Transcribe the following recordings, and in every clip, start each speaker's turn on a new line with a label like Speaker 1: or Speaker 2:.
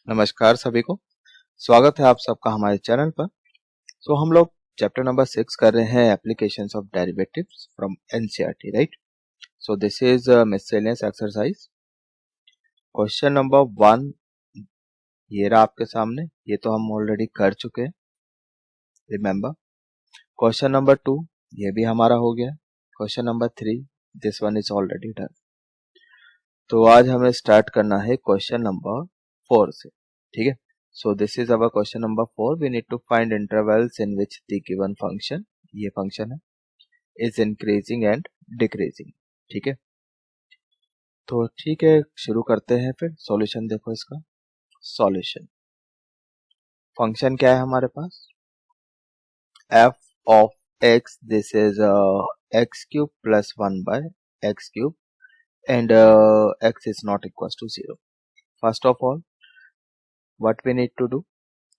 Speaker 1: नमस्कार सभी को। स्वागत है आप सबका हमारे चैनल पर। हम लोग चैप्टर नंबर 6 कर रहे हैं applications of derivatives from NCERT, right. This is miscellaneous exercise. Question number 1 ये रहा आपके सामने, ये तो हम ऑलरेडी कर चुके हैं, रिमेंबर। क्वेश्चन नंबर 2 ये भी हमारा हो गया। Question number 3 this one is already done. तो आज हमें स्टार्ट करना है क्वेश्चन नंबर 4 से, ठीक है। So this is our question number 4. We need to find intervals in which the given function, ये फंक्शन है, is increasing and decreasing, ठीक है। तो ठीक है, शुरू करते हैं फिर। सॉल्यूशन देखो इसका। सॉल्यूशन फंक्शन क्या है हमारे पास, f of x, this is x cube plus 1 by x cube and x is not equals to 0. First of all, what we need to do?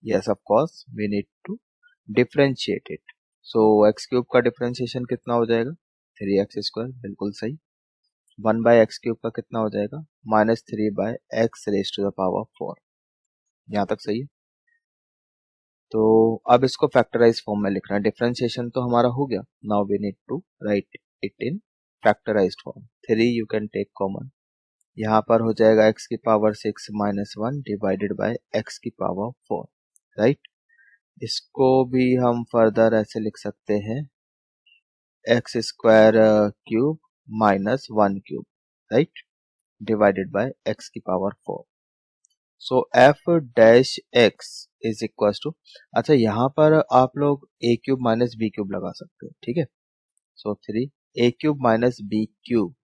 Speaker 1: Yes, of course, we need to differentiate it. So x cube का differentiation कितना हो जाएगा, 3x², बिल्कुल सही। 1 bye x cube का कितना हो जाएगा, -3 by X raise to the power 4। यहाँ तक सही है। तो अब इसको फैक्टराइज फॉर्म में लिखना है। डिफरेंशिएशन तो हमारा हो गया। Now we need to write it in factorised form. 3 you can take common, यहाँ पर हो जाएगा x की पावर 6 - 1 डिवाइडेड बाय x की पावर 4, राइट। इसको भी हम फर्दर ऐसे लिख सकते हैं, x² cube minus 1 cube, right, divided by x की power 4। So f dash x is equal to, अच्छा यहाँ पर आप लोग a cube minus b cube लगा सकते हो, ठीक है। So 3 a cube minus b cube,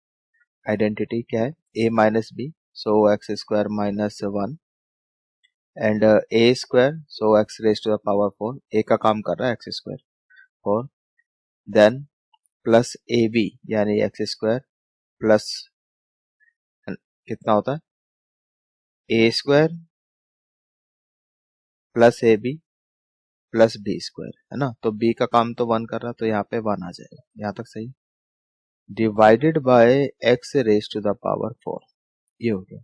Speaker 1: identity क्या है, a minus b, so x² minus 1 and a², so x raise to the power 4, a का काम कर रहा है x² 4, then plus A B यानी x² प्लस कितना होता है, a² plus A B plus b², है ना। तो b का काम तो 1 कर रहा, तो यहाँ पे 1 आ जाएगा, यहाँ तक सही। Divided by x raise to the power 4, ये हो गया।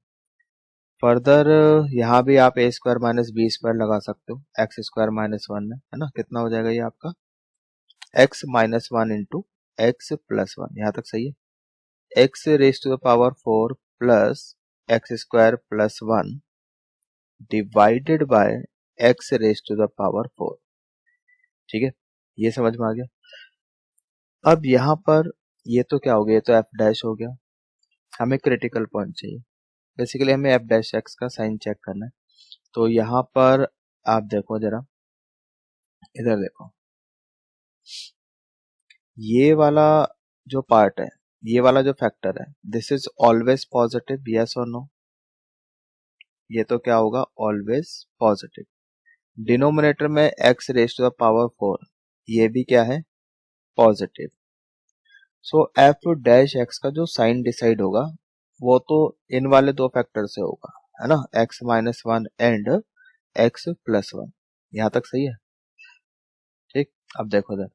Speaker 1: फर्दर यहाँ भी आप a² माइनस b² लगा सकते हो, x² माइनस 1 है ना। कितना हो जाएगा ये आपका, x minus 1 into x plus 1, यहाँ तक सही है। x raise to the power 4 plus x² plus 1 divided by x raise to the power 4, ठीक है। ये समझ में आ गया। अब यहाँ पर ये तो क्या हो गया, ये तो f डैश हो गया। हमें क्रिटिकल पॉइंट चाहिए, बेसिकली हमें f डैश x का साइन चेक करना है। तो यहाँ पर आप देखो जरा, इधर देखो, ये वाला जो पार्ट है, ये वाला जो फैक्टर है, this is always positive, yes और नो। ये तो क्या होगा, ऑलवेज पॉजिटिव। डिनोमिनेटर में x raise to the power 4, ये भी क्या है, positive. So f dash x का जो साइन डिसाइड होगा वो तो इन वाले दो फैक्टर से होगा, है ना, x minus 1 and x plus 1, यहाँ तक सही है, ठीक। अब देखो इधर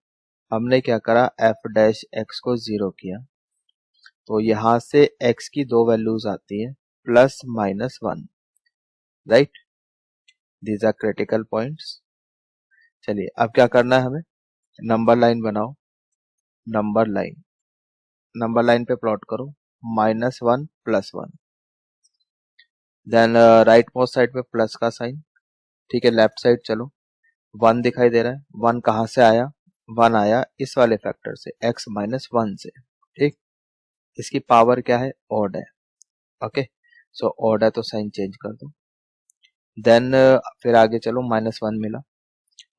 Speaker 1: हमने क्या करा, f डैश x को 0 किया, तो यहाँ से x की दो वैल्यूज आती है, plus minus 1, right. These are critical points. चलिए अब क्या करना है हमें, नंबर लाइन बनाओ, नंबर लाइन पे प्लॉट करो, -1 +1, देन राइट मोस्ट साइड पे प्लस का साइन, ठीक है। लेफ्ट साइड चलो, 1 दिखाई दे रहा है, 1 कहाँ से आया, 1 आया इस वाले फैक्टर से, x माइनस 1 से, ठीक। इसकी पावर क्या है, ऑड है, ओके। सो ऑड है तो साइन चेंज कर दो, देन फिर आगे चलो, -1 मिला,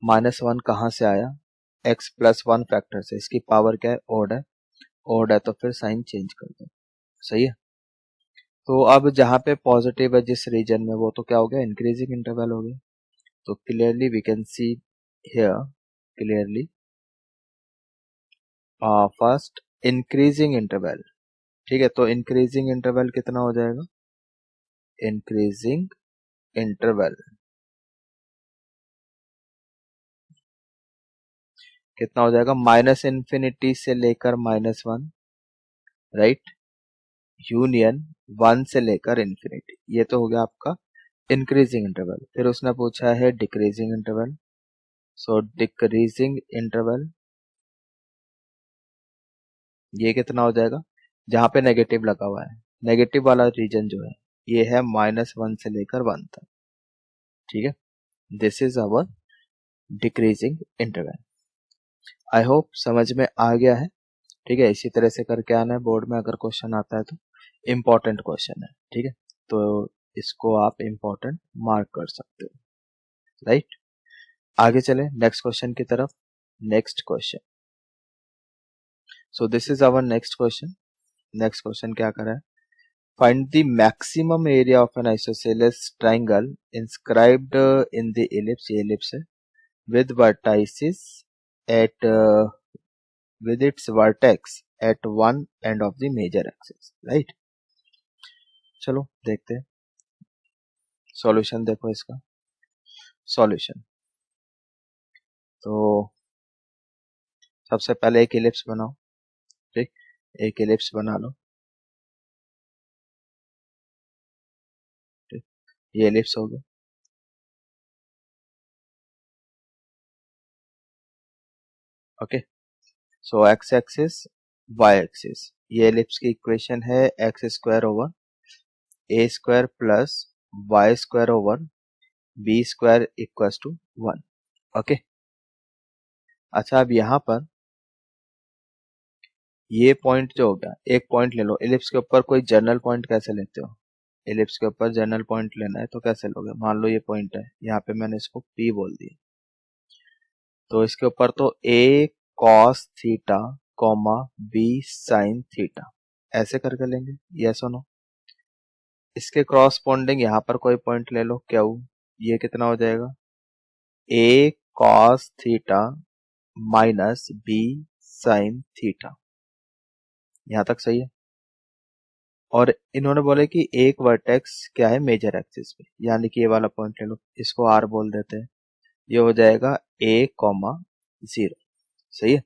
Speaker 1: -1 कहाँ से आया, x प्लस 1 फैक्टर से, इसकी पावर क्या है, ऑड है तो फिर साइन चेंज कर दो, सही है। तो अब जहाँ पे पॉजिटिव है जिस रीजन में, वो तो क्या हो गया, इंक्रीजिंग इंटरवल हो गया। तो clearly we can see here, clearly first increasing interval, ठीक है। तो इंक्रीजिंग इंटरवल कितना हो जाएगा, इंक्रीजिंग इंटरवल कितना हो जाएगा, -∞ से लेकर -1, राइट, यूनियन 1 से लेकर इंफिनिटी, ये तो हो गया आपका इंक्रीजिंग इंटरवल, फिर उसने पूछा है डिक्रीजिंग इंटरवल, सो डिक्रीजिंग इंटरवल ये कितना हो जाएगा, जहां पे नेगेटिव लगा हुआ है, नेगेटिव वाला रीजन जो है ये है -1 से लेकर 1 तक, ठीक है। This is our decreasing interval. I hope समझ में आ गया है, ठीक है। इसी तरह से करके आना है, बोर्ड में अगर क्वेश्चन आता है तो इम्पोर्टेंट क्वेश्चन है, ठीक है, तो इसको आप इम्पोर्टेंट मार्क कर सकते हो, राइट। आगे चले नेक्स्ट क्वेश्चन की तरफ। Next question, so this is our next question. Next question क्या कर रहा है, find the maximum area of an isosceles triangle inscribed in the ellipse, ये एलिप्स है, with vertices at with its vertex at one end of the major axis, right। चलो देखते हैं solution. देखो इसका सॉल्यूशन, तो सबसे पहले एक एलिप्स बनाओ, ठीक, एक एलिप्स बना लो, ठीक, ये एलिप्स हो गया, okay. So x axis y axis, ये एलिप्स की इक्वेशन है x square over a square plus y square over b square equals to 1, okay. अच्छा, अब यहाँ पर ये पॉइंट जो हो गया, एक पॉइंट ले लो, एलिप्स के ऊपर कोई जनरल पॉइंट कैसे लेते हो, एलिप्स के ऊपर जनरल पॉइंट लेना है तो कैसे लोगे, मान लो ये पॉइंट है, यहाँ पे मैंने इसको P बोल दिया, तो इसके ऊपर तो A cos theta comma B sin theta ऐसे करके लेंगे, यस और नो। इसके क्रॉसपोंडिंग यहाँ पर कोई पॉइंट ले लो, क्या ये कितना हो जाएगा, A cos theta minus B sin theta, यहाँ तक सही है। और इन्होंने बोले कि एक वर्टेक्स क्या है मेजर एक्सिस पे, यानी कि ये वाला पॉइंट ले लो, इसको R बोल देते हैं, ये हो जाएगा A कॉमा 0, सही है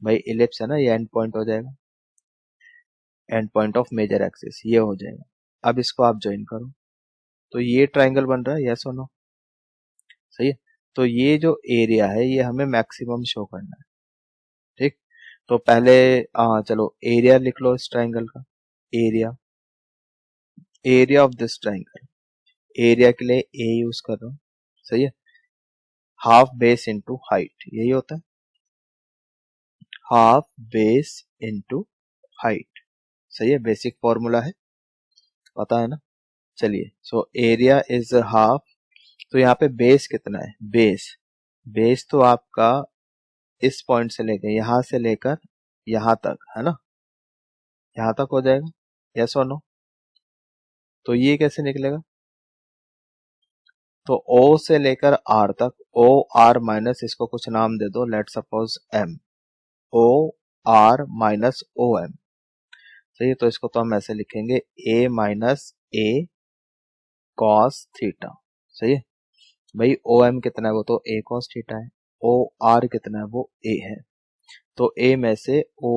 Speaker 1: भाई, इलिप्स है ना, ये एंड पॉइंट हो जाएगा, end point of major axis ये हो जाएगा। अब इसको आप ज्वाइन करो तो ये ट्राइंगल बन रहा है, यस और नो, सही है। तो ये जो एरिया है ये हमें मैक्सिमम शो करना है, ठीक। तो पहले चलो एरिया लिख लो इस ट्राइंगल का, area, area of this triangle, area के लिए ए यूज कर रहा हूँ, सही है, हाफ बेस इंटू हाइट, यही होता है, हाफ बेस इंटू हाइट, सही है, बेसिक फॉर्मूला है, पता है ना। चलिए, सो एरिया इज हाफ, तो यहाँ पे बेस कितना है, बेस, बेस तो आपका इस पॉइंट से लेकर यहां से लेकर यहां तक है ना, यहां तक हो जाएगा, यस और नो। तो ये कैसे निकलेगा, तो O से लेकर R तक, O R माइनस इसको कुछ नाम दे दो, let suppose M, O R minus O M, सही है। तो इसको तो हम ऐसे लिखेंगे A minus A cos theta, सही है भाई। ओ एम कितना है, वो तो A कॉस थीटा है, O R कितना है, वो A है, तो A में से O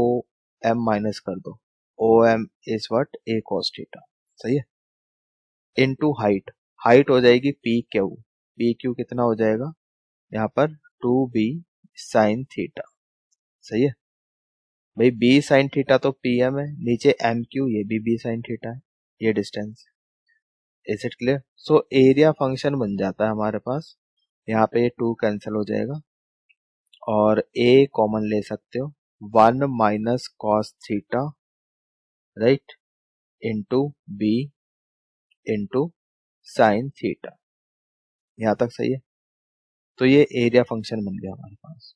Speaker 1: M माइनस कर दो, O M is what, A cos theta, सही है, इनटू हाइट, हाइट हो जाएगी पी क्यू, पी क्यू कितना हो जाएगा यहाँ पर 2B साइन थीटा, सही है भाई। B साइन थीटा तो PM है, नीचे MQ ये भी B साइन थीटा है, ये distance, is it clear. So area function बन जाता है हमारे पास, यहाँ पे 2 कैंसिल हो जाएगा और A कॉमन ले सकते हो, 1 minus cos theta, right, into B into sine theta, यहाँ तक सही है। तो ये एरिया फंक्शन बन गया हमारे पास,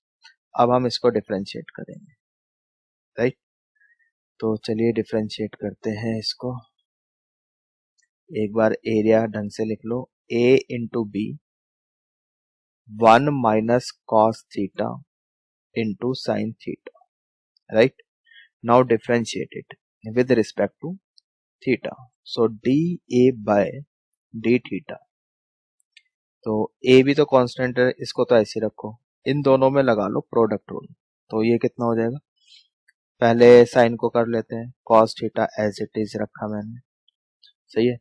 Speaker 1: अब हम इसको डिफरेंशिएट करेंगे, राइट। तो चलिए डिफरेंशिएट करते हैं इसको, एक बार एरिया ढंग से लिख लो, A into b 1 minus cos theta into sine theta, right. Now differentiate it with respect to theta, so d a by d theta, तो ए भी तो कांस्टेंट है, इसको तो ऐसे रखो, इन दोनों में लगा लो प्रोडक्ट रूल, तो ये कितना हो जाएगा, पहले साइन को कर लेते हैं, cos theta as it is रखा मैंने, सही है,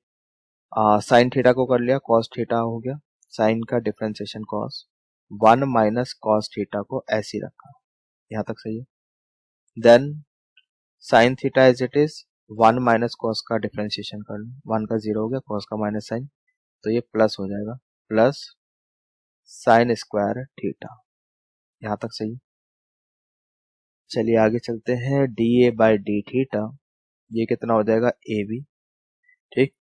Speaker 1: साइन थीटा को कर लिया, कॉस थीटा हो गया, साइन का differentiation cos, 1 minus cos theta को ऐसे ही रखा, यहाँ तक सही है। Then sine theta as it is 1 minus cos का डिफरेंशिएशन कर लो, 1 का 0 हो गया, कॉस का माइनस साइन, तो ये प्लस हो जाएगा, प्लस साइन स्क्वायर थीटा, यहाँ तक सही है। चलिए आगे चलते हैं, D a by d theta, ये कितना हो जाएगा, ए बी, ठीक।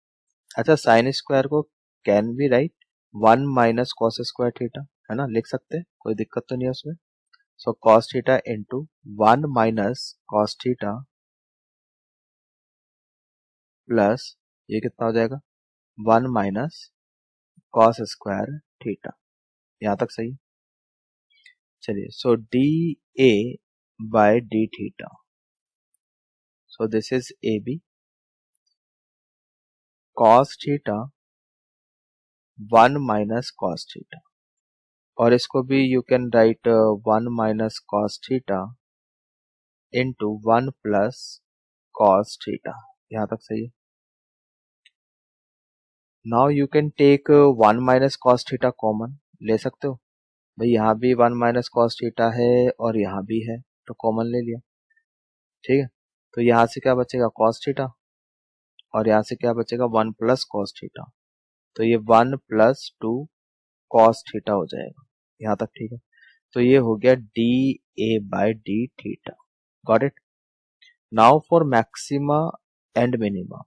Speaker 1: अच्छा, साइन स्क्वायर को can be right 1 minus cos square theta, है ना, लिख सकते हैं, कोई दिक्कत तो नहीं है उसमें। So cos theta into 1 minus cos theta plus ये कितना हो जाएगा, 1 माइनस कॉस स्क्वायर थीटा, यहाँ तक सही। चलिए, so d a by d theta, so this is a b, cos theta 1 minus cos theta, और इसको भी you can write 1 minus cos theta into 1 plus cos theta, यहाँ तक सही है। Now you can take 1 minus cos theta common, ले सकते हो भाई, यहाँ भी 1 माइनस कॉस थीटा है और यहाँ भी है, तो कॉमन ले लिया, ठीक है। तो यहाँ से क्या बचेगा, कॉस थीटा, और यहाँ से क्या बचेगा, 1 प्लस कॉस थीटा, तो ये 1 प्लस 2 कॉस थीटा हो जाएगा, यहाँ तक ठीक है। तो ये हो गया D a by d theta, got it. Now for maxima and minima,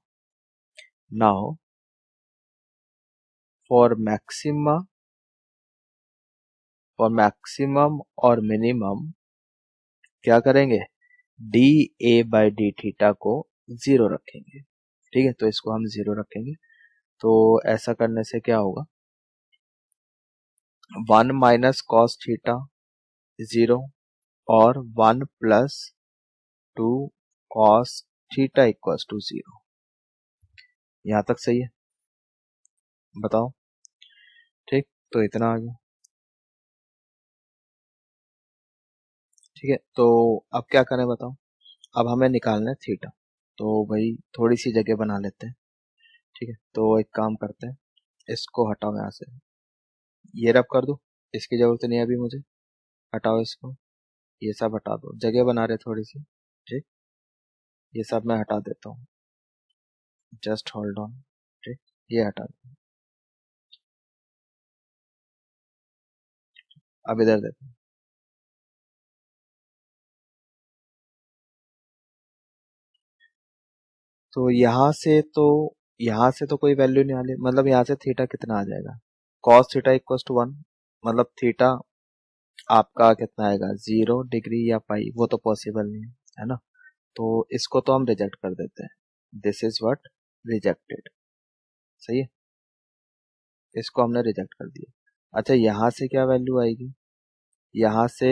Speaker 1: now for maximum और मिनिमम क्या करेंगे, D a by d theta को 0 रखेंगे, ठीक है, तो इसको हम 0 रखेंगे। तो ऐसा करने से क्या होगा, 1 माइनस कॉस थीटा 0 और 1 plus 2 cos theta equals to 0, यहाँ तक सही है, बताओ, ठीक। तो इतना आ गया, ठीक है। तो अब क्या करें बताओ, अब हमें निकालना है थीटा, तो भाई थोड़ी सी जगह बना लेते हैं, ठीक है। तो एक काम करते हैं, इसको हटाओ यहाँ से, ये रब कर दो, इसकी जरूरत नहीं है अभी मुझे, हटाओ इसको, ये सब हटा दो, जगह बना रहे थोड़ी सी, ठीक। ये सब मैं हटा देता हूँ, जस्ट होल्ड ऑन, ठीक, ये हटा दो। अब इधर देखो, यहाँ से तो कोई वैल्यू नहीं आने, मतलब यहाँ से थीटा कितना आ जाएगा, कॉस थीटा इक्वल्स टू 1, मतलब थीटा आपका कितना आएगा, 0 डिग्री या पाई, वो तो पॉसिबल नहीं है ना, तो इसको तो हम रिजेक्ट कर देते हैं, दिस इज व्हाट रिजेक्टेड, सही है, इसको हमने रिजेक्ट कर दिया। अच्छा, यहाँ से क्या वैल्यू आएगी, यहाँ से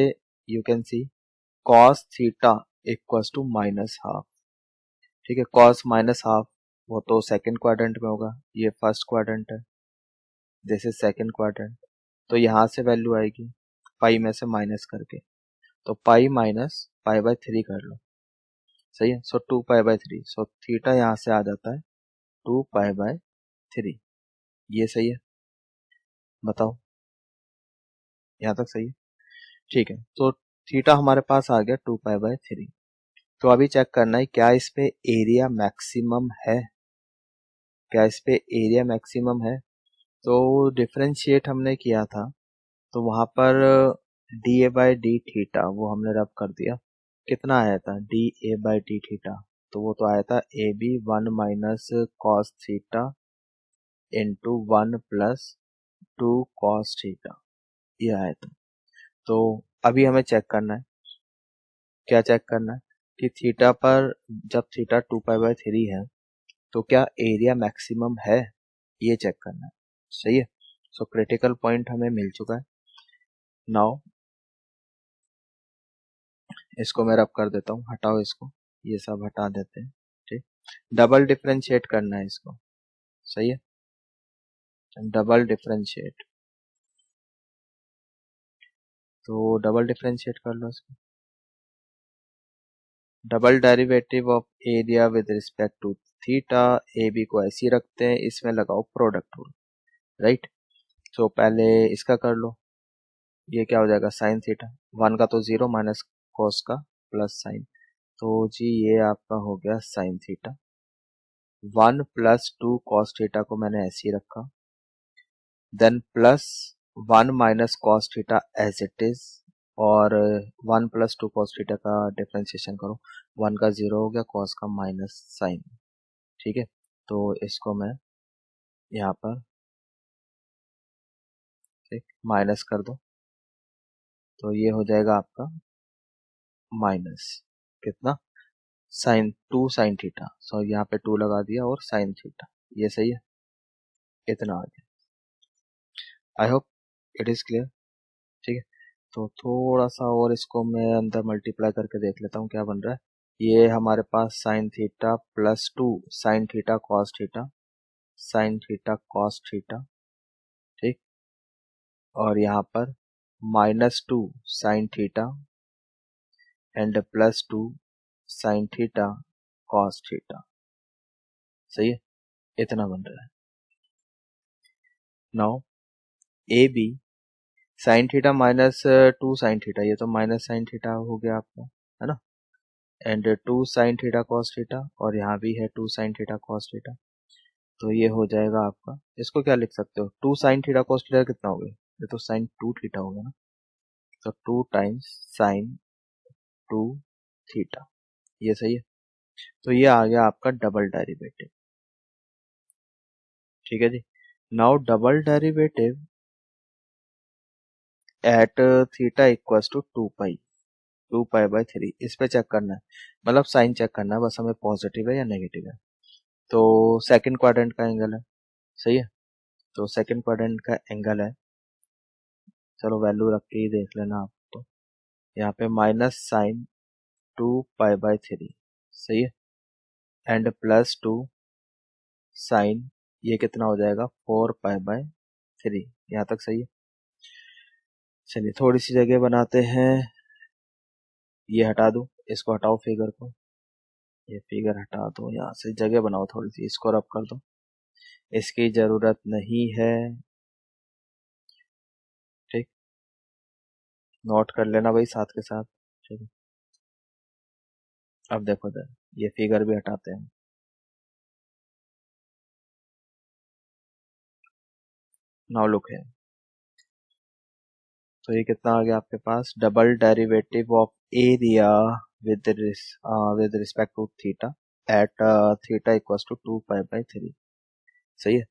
Speaker 1: you can see cos theta equals to minus half, ठीक है, कॉस माइनस हाफ वो तो सेकंड क्वाड्रेंट में होगा, ये फर्स्ट क्वाड्रेंट है, दिस इज सेकंड क्वाड्रेंट, तो यहाँ से वैल्यू आएगी पाई में से माइनस करके, तो पाई माइनस पाई बाय 3 कर लो, सही है। सो 2 पाई बाय 3, सो थीटा यहाँ से आ जाता है 2 पाई बाय 3, ये सही है, बताओ, यहाँ तक सही है, ठीक है। तो थीटा हमारे पास आ गया 2 पाई बाय 3, तो अभी चेक करना है क्या इस पे एरिया मैक्सिमम है, क्या इस पे एरिया मैक्सिमम है। तो डिफरेंशिएट हमने किया था, तो वहां पर d a by d theta वो हमने रब कर दिया, कितना आया था d a by d theta, तो वो तो आया था a b 1 minus cos theta into 1 plus 2 cos theta, ये आया था। तो अभी हमें चेक करना है, क्या चेक करना है कि थीटा पर जब थीटा 2 पाई बाय 3 है तो क्या एरिया मैक्सिमम है, ये चेक करना है, सही है। सो क्रिटिकल पॉइंट हमें मिल चुका है। नाउ इसको मैं रब कर देता हूँ, हटाओ इसको, ये सब हटा देते हैं, ठीक। डबल डिफरेंशिएट करना है इसको, सही है, डबल डिफरेंशिएट, तो डबल डिफरेंशिएट कर लो इसको, double derivative of area with respect to theta a b को ऐसे ही रखते हैं, इसमें लगाओ प्रोडक्ट रूल, राइट। तो पहले इसका कर लो, ये क्या हो जाएगा साइन थीटा, 1 का तो 0 माइनस कॉस का प्लस साइन, तो जी ये आपका हो गया sine theta. 1 plus 2 cos theta को मैंने ऐसे ही रखा, then plus 1 minus cos theta as it is, और 1 प्लस 2 कॉस थीटा का डिफ्रेंशिएशन करो, 1 का 0 हो गया, कॉस का माइनस साइन, ठीक है। तो इसको मैं यहाँ पर ठीक माइनस कर दो, तो ये हो जाएगा आपका माइनस कितना साइन 2 साइन थीटा, सो यहाँ पे 2 लगा दिया और साइन थीटा, ये सही है, इतना आ गया। I hope it is clear, ठीक है। तो थोड़ा सा और इसको मैं अंदर मल्टीप्लाई करके देख लेता हूँ क्या बन रहा है। ये हमारे पास sine theta plus 2 sine theta cos theta, sine theta cos theta, ठीक, और यहाँ पर -2 sine theta and +2 sine theta cos theta, सही है, इतना बन रहा है। Now a b sine theta -2 sine theta, ये तो माइनस साइन थीटा हो गया आपका, है ना, and 2 sine theta cos theta, और यहाँ भी है 2 साइन थीटा कॉस थीटा, तो ये हो जाएगा आपका, इसको क्या लिख सकते हो, 2 साइन थीटा कॉस थीटा कितना हो गया, ये तो साइन 2 थीटा हो गया ना, तो 2 टाइम्स साइन 2 थीटा, ये सही है। तो ये आ गया आपका डबल डेरिवेटिव, ठीक है जी। Now double derivative at theta equals to 2 pi, इस पे चेक करना है, मतलब साइन चेक करना है, बस हमें पॉजिटिव है या नेगेटिव है। तो सेकंड क्वाड्रेंट का एंगल है, सही है, तो सेकंड क्वाड्रेंट का एंगल है, चलो वैल्यू रख के ही देख लेना आप, तो यहाँ पे माइनस साइन 2 पाई/3, सही है, एंड +2 साइन, ये कितना हो जाएगा 4 पाई/3, यहाँ तक सही है। चलिए थोड़ी सी जगह बनाते हैं, ये हटा दो, इसको हटाओ फिगर को, ये फिगर हटा दो, यहाँ से जगह बनाओ थोड़ी सी, इसको रब कर दो, इसकी जरूरत नहीं है, ठीक, नोट कर लेना भाई साथ के साथ, ठीक है। अब देखो जरा, ये फिगर भी हटाते हैं, नाउ लुक है, तो ये कितना आ गया आपके पास, double derivative of area with respect to theta at theta equals to 2 पाई/3, सही है।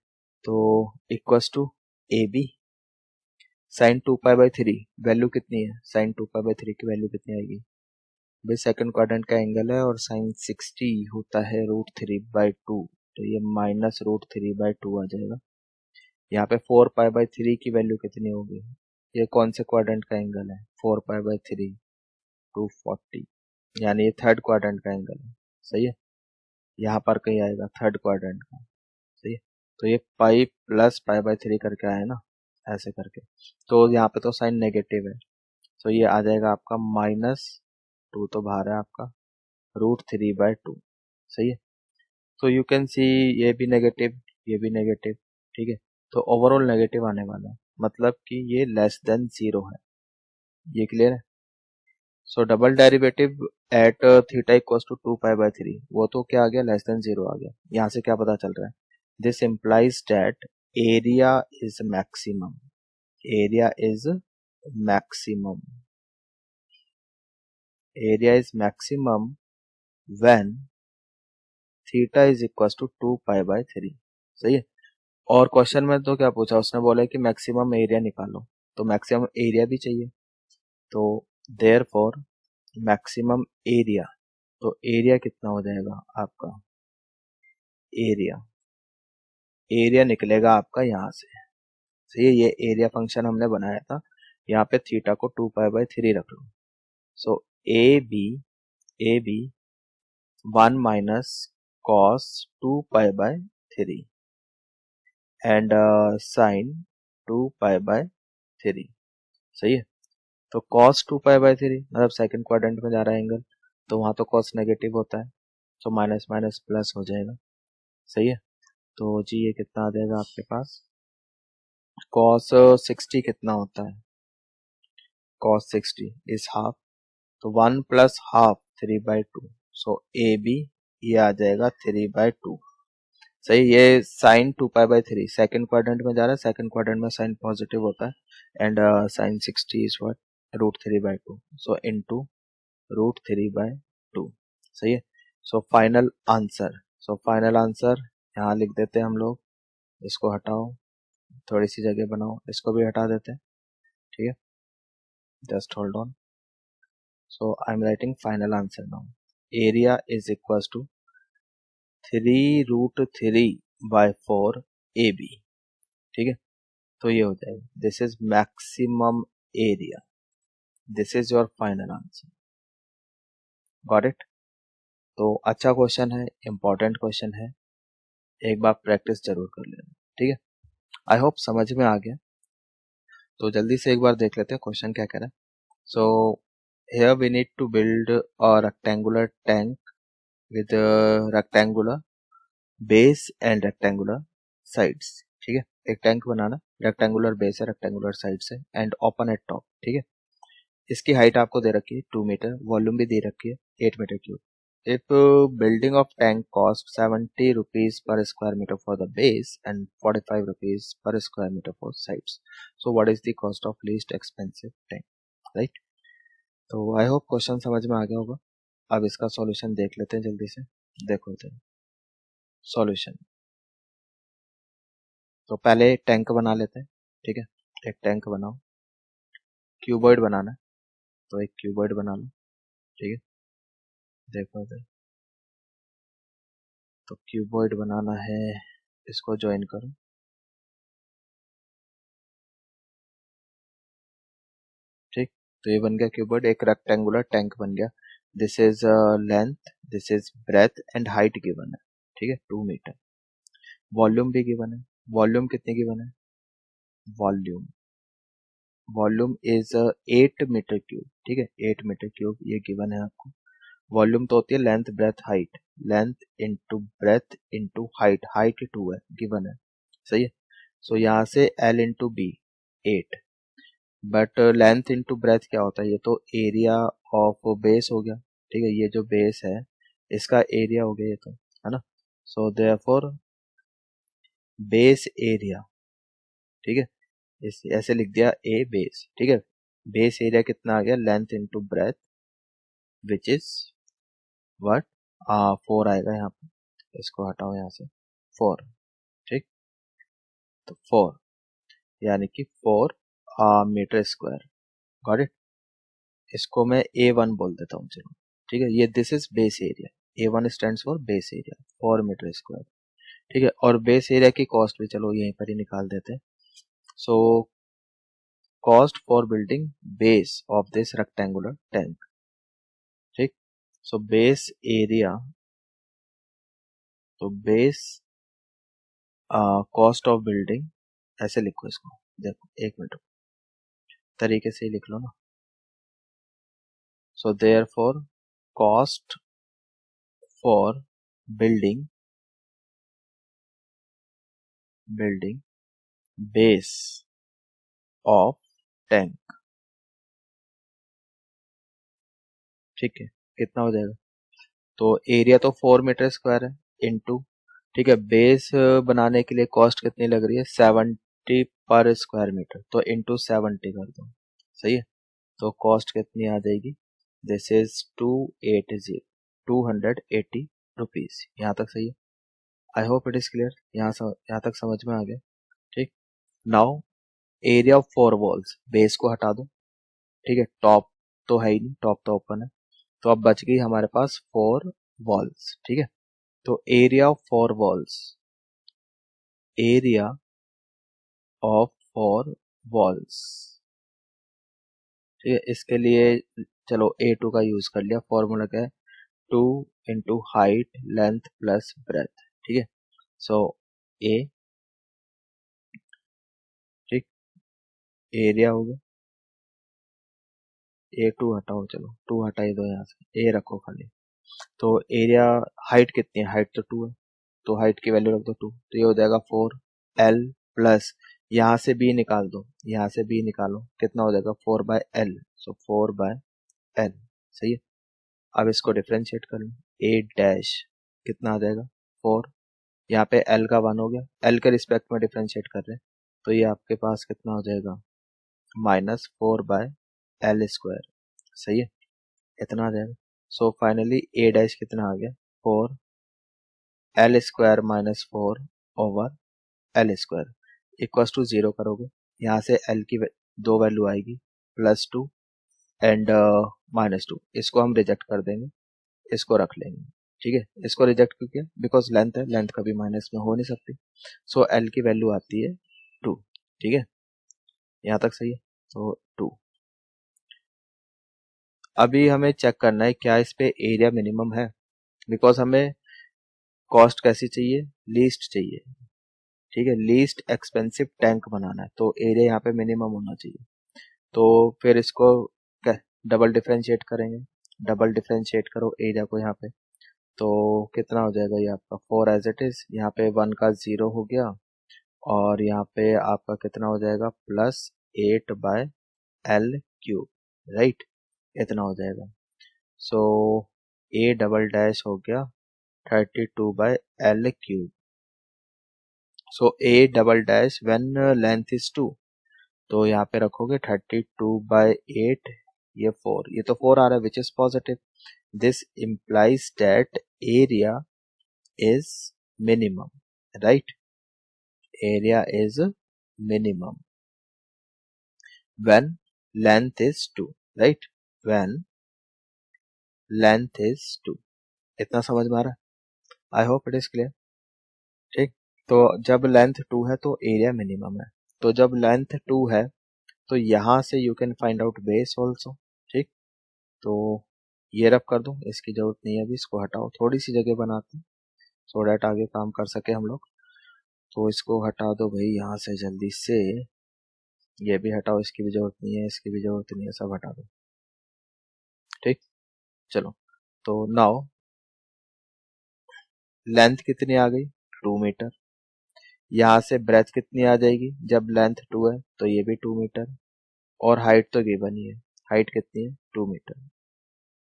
Speaker 1: तो equals to a b sine 2 pi, value कितनी है, साइन 2 पाई/3 की वैल्यू कितनी आएगी भाई, सेकंड क्वाड्रेंट का एंगल है और साइन 60 होता है √3/2, तो ये -√3/2 आ जाएगा। यहाँ पे 4 पाई/3 की वैल्यू कितनी होगी, ये कौन से क्वाड्रेंट का एंगल है, 4 पाई/3 240, यानी ये थर्ड क्वाड्रेंट का एंगल है, सही है, यहाँ पर कहीं आएगा थर्ड क्वाड्रेंट का, सही है। तो ये पाई प्लस पाई/3 करके आया ना, ऐसे करके, तो यहाँ पे तो साइन नेगेटिव है, तो ये आ जाएगा आपका -2, तो बाहर है आपका √3/2, सही है। तो यू कैन सी, ये भी नेगेटिव, ये भी नेगेटिव, ठीक है, तो ओवरऑल नेगेटिव आने वाला है, मतलब कि ये लेस देन 0 है, ये क्लियर है। So double derivative at theta equals to 2 पाई/3, वो तो क्या आ गया, लेस देन 0 आ गया, यहाँ से क्या पता चल रहा है, this implies that area is maximum, area is maximum, area is maximum when theta is equals to 2 पाई/3, सही है। और क्वेश्चन में तो क्या पूछा, उसने बोला कि मैक्सिमम एरिया निकालो, तो मैक्सिमम एरिया भी चाहिए, तो देयरफॉर मैक्सिमम एरिया, तो एरिया कितना हो जाएगा आपका, एरिया, एरिया निकलेगा आपका यहाँ से, सही है, ये एरिया फंक्शन हमने बनाया था, यहाँ पे थीटा को 2 पाई/3 रख लो, so a b 1 minus cos 2 pi and sine 2 पाई/3, सही है। तो cos 2 पाई/3 मतलब सेकंड क्वाड्रेंट में जा रहा है एंगल, तो वहां तो cos नेगेटिव होता है, तो माइनस माइनस प्लस हो जाएगा, सही है। तो जी ये कितना आ जाएगा आपके पास, कॉस 60 कितना होता है, कॉस 60 इज हाफ, तो 1 plus half 3/2, so a b ये आ जाएगा 3/2। सही, ये साइन 2π/3 सेकंड क्वाड्रेंट में जा रहा है, सेकंड क्वाड्रेंट में साइन पॉजिटिव होता है, and sine 60 is what, √3/2, so into √3/2। सही है। सो फाइनल आंसर, यहाँ लिख देते हैं हम लोग, इसको हटाओ, थोड़ी सी जगह बनाओ, इसको भी हटा देते हैं, ठीक है, just hold on. So I am writing final answer now, area is equals to 3√3/4 AB, ठीक है। तो ये हो जाएगा, this is maximum area, this is your final answer, got it. तो अच्छा क्वेश्चन है, इंपॉर्टेंट क्वेश्चन है, एक बार प्रैक्टिस जरूर कर लेना, ठीक है। आई होप समझ में आ गया। तो जल्दी से एक बार देख लेते हैं क्वेश्चन क्या कह रहा है। So here we need to build a rectangular tank with rectangular base and rectangular sides, ठीक है। एक टैंक बनाना, रेक्टेंगुलर बेस है, रेक्टेंगुलर साइड्स है, एंड ओपन एट टॉप, ठीक है। इसकी हाइट आपको दे रखी है 2 मीटर, वॉल्यूम भी दे रखी है 8 meter cube. If building of tank cost 70 rupees per square meter for the base and 45 rupees per square meter for sides, so what is the cost of least expensive tank, right? तो I hope question समझ में आ गया होगा। अब इसका solution देख लेते हैं जल्दी से, देखो सॉल्यूशन। तो पहले टैंक बना लेते हैं, ठीक है। एक टैंक बनाओ, क्यूबॉइड बनाना है, तो एक क्यूबॉइड बना लो, ठीक है। देखो इधर, तो क्यूबॉइड बनाना है, इसको ज्वाइन करो, ठीक। तो ये बन गया क्यूबॉइड, एक रेक्टेंगुलर टैंक बन गया। This is length, this is breadth and height given है, ठीक है, 2 मीटर। वॉल्यूम भी गिवन है, वॉल्यूम कितने गिवन है, volume volume is 8 meter cube, ठीक है, 8 मीटर क्यूब ये गिवन है आपको। वॉल्यूम तो होती है length breadth height, length into breath into height, height 2 है, गिवन है, सही है। सो यहाँ से L into b 8, but length into breadth क्या होता है, ये तो एरिया ऑफ बेस हो गया, ठीक है। ये जो बेस है इसका एरिया हो गया ये तो, है ना। सो देयरफॉर बेस एरिया, ठीक है, इस ऐसे लिख दिया ए बेस, ठीक है। बेस एरिया कितना आ गया, length into breath, which is what, 4 आएगा यहाँ पे, इसको हटाओ यहाँ से, 4, ठीक। तो 4 यानी कि 4 मीटर स्क्वायर, गॉट इट। इसको मैं A1 बोल देता हूँ, चलो, ठीक है। ये this is base area, A1 stands for base area, 4 meter square, ठीक है। और बेस एरिया की कॉस्ट भी चलो यहीं पर ही निकाल देते हैं। So cost for building base of this rectangular tank, ठीक। सो बेस एरिया, तो बेस कॉस्ट ऑफ बिल्डिंग, ऐसे लिखो इसको, देखो एक मिनट तरीके से ही लिख लो ना। So therefore cost for building base of tank, ठीक है, कितना हो जाएगा। तो एरिया तो 4 मीटर स्क्वायर है, इनटू, ठीक है, बेस बनाने के लिए कॉस्ट कितनी लग रही है, 70 पर स्क्वायर मीटर, तो इनटू 70 कर दो, सही है। तो कॉस्ट कितनी आ जाएगी, दिस इज 280 रुपीज, यहाँ तक सही है। I hope it is clear, यहाँ तक समझ में आ गया, ठीक। Now area of 4 walls, base को हटा दो, ठीक है, टॉप तो है ही नहीं, टॉप तो ओपन है, तो अब बच गई हमारे पास 4 वॉल्स, ठीक है। तो area of 4 walls, area of 4 walls, ठीक है। इसके लिए चलो A2 का यूज कर लिया, फॉर्मूला क्या है, 2 into height length plus breadth, ठीक है। सो ए, ठीक, एरिया हो गया, A2 हटाओ, चलो 2 हटा ही दो यहाँ से, ए रखो खाली। तो एरिया, हाइट कितनी है, हाइट तो 2 है, तो हाइट की वैल्यू रख दो 2, तो ये हो जाएगा 4L प्लस यहाँ से b निकाल दो, यहाँ से b निकालो, कितना हो जाएगा 4/L, सो 4/L। सही है। अब इसको डिफरेंशिएट कर लो, a डैश कितना आ जाएगा 4, यहाँ पे L का 1 हो गया, L के रिस्पेक्ट में डिफरेंशिएट कर रहे हैं, तो ये आपके पास कितना हो जाएगा -4/L²। सही है, इतना आ जाएगा। सो फाइनली a डैश कितना आ गया 4L² - 4/L² इक्वल्स टू 0 करोगे, यहाँ से L की दो वैल्यू आएगी +2 एंड -2, इसको हम रिजेक्ट कर देंगे, इसको रख लेंगे। ठीक है, इसको रिजेक्ट क्यों किया, बिकॉज लेंथ है, लेंथ कभी माइनस में हो नहीं सकती। सो L की वैल्यू आती है 2। ठीक है, यहाँ तक सही है, तो 2। अभी हमें चेक करना है क्या इस पे एरिया मिनिमम है, बिकॉज हमें कॉस्ट कैसी चाहिए, लीस्ट चाहिए। ठीक है, लीस्ट एक्सपेंसिव टैंक बनाना है, तो एरिया यहाँ पे मिनिमम होना चाहिए। तो फिर इसको डबल डिफरेंशिएट करेंगे, डबल डिफरेंशिएट करो एरिया को यहाँ पे, तो कितना हो जाएगा ये आपका 4 एज इट इज, यहाँ पे 1 का 0 हो गया, और यहाँ पे आपका कितना हो जाएगा +8/L³, राइट, इतना हो जाएगा। सो a डबल डैश हो गया 32/L³। So a double dash when length is 2, तो यहाँ पे रखोगे 32/8, ये 4, ये तो 4 आ रहा है which is positive. This implies that area is minimum, right, area is minimum when length is 2, right, when length is 2। इतना समझ में आ रहा है, I hope it is clear. ठीक, तो जब लेंथ 2 है तो एरिया मिनिमम है, तो जब लेंथ 2 है तो यहाँ से you can find out base also. ठीक, तो ये रब कर दो, इसकी जरूरत नहीं है अभी, इसको हटाओ, थोड़ी सी जगह बनाते हैं सो डैट आगे काम कर सके हम लोग। तो इसको हटा दो भाई यहाँ से जल्दी से, ये भी हटाओ, इसकी भी जरूरत नहीं है, इसकी भी जरूरत नहीं है, सब हटा दो। ठीक, चलो, तो नाउ लेंथ कितनी आ गई 2 मीटर, यहाँ से ब्रेथ कितनी आ जाएगी, जब लेंथ 2 है तो ये भी 2 मीटर, और हाइट तो गिवन ही है, हाइट कितनी है 2 मीटर।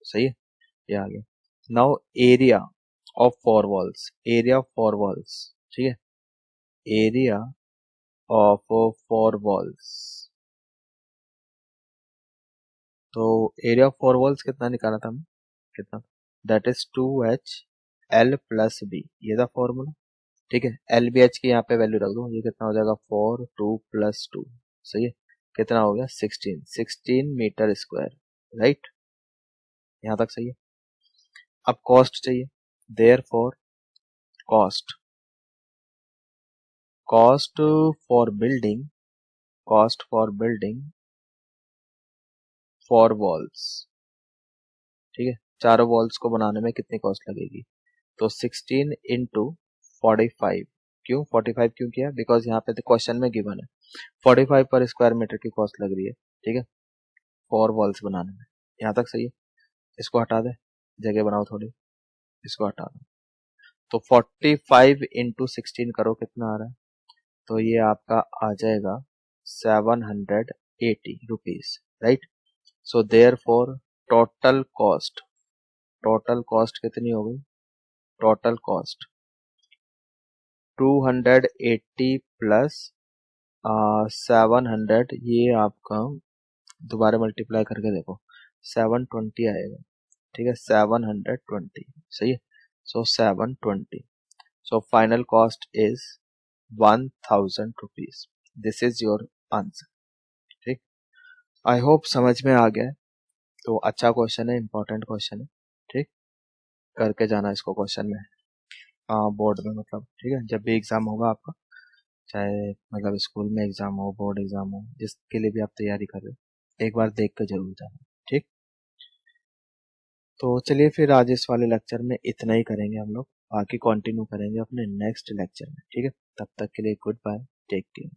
Speaker 1: सही है, ये आ गया। Now area of 4 walls, area of 4 walls, ठीक है, एरिया ऑफ 4 वॉल्स, तो एरिया ऑफ 4 वॉल्स कितना निकाला था हमने, कितना, दैट इज 2HL + B, ये था फॉर्मूला। ठीक है, LBH की यहाँ पे वैल्यू रख दो, ये कितना हो जाएगा 4 2 + 2, सही है, कितना हो गया 16 मीटर स्क्वायर, राइट, यहाँ तक सही है। अब कॉस्ट चाहिए, therefore cost, cost for building, cost for building 4 walls, ठीक है, चारों वॉल्स को बनाने में कितनी कॉस्ट लगेगी, तो 16 × 45, क्यों 45 क्यों किया, बिकॉज यहाँ पे तो क्वेश्चन में गिवन है 45 पर स्क्वायर मीटर की कॉस्ट लग रही है। ठीक है, 4 वॉल्स बनाने में, यहाँ तक सही है, इसको हटा दे, जगह बनाओ थोड़ी, इसको हटा दो, तो 45 × 16 करो, कितना आ रहा है, तो ये आपका आ जाएगा 780 rupees, right. So therefore total cost, total cost कितनी हो गई, टोटल कॉस्ट 280 प्लस 700, ये आपका दोबारा मल्टीप्लाई करके देखो 720 आएगा। ठीक है, 720, सही है, सो 720, so final cost is 1000 rupees, this is your answer. ठीक, आई होप समझ में आ गया, तो अच्छा क्वेश्चन है, इंपॉर्टेंट क्वेश्चन है। ठीक, करके जाना इसको क्वेश्चन में, बोर्ड में, मतलब ठीक है, जब भी एग्जाम होगा आपका, चाहे मतलब स्कूल में एग्जाम हो, बोर्ड एग्जाम हो, जिसके लिए भी आप तैयारी कर रहे हो, एक बार देख कर जरूर जाना। ठीक, तो चलिए फिर आज इस वाले लेक्चर में इतना ही करेंगे हम लोग, बाकी कंटिन्यू करेंगे अपने नेक्स्ट लेक्चर में। ठीक है, तब तक के लिए गुड बाय, टेक केयर।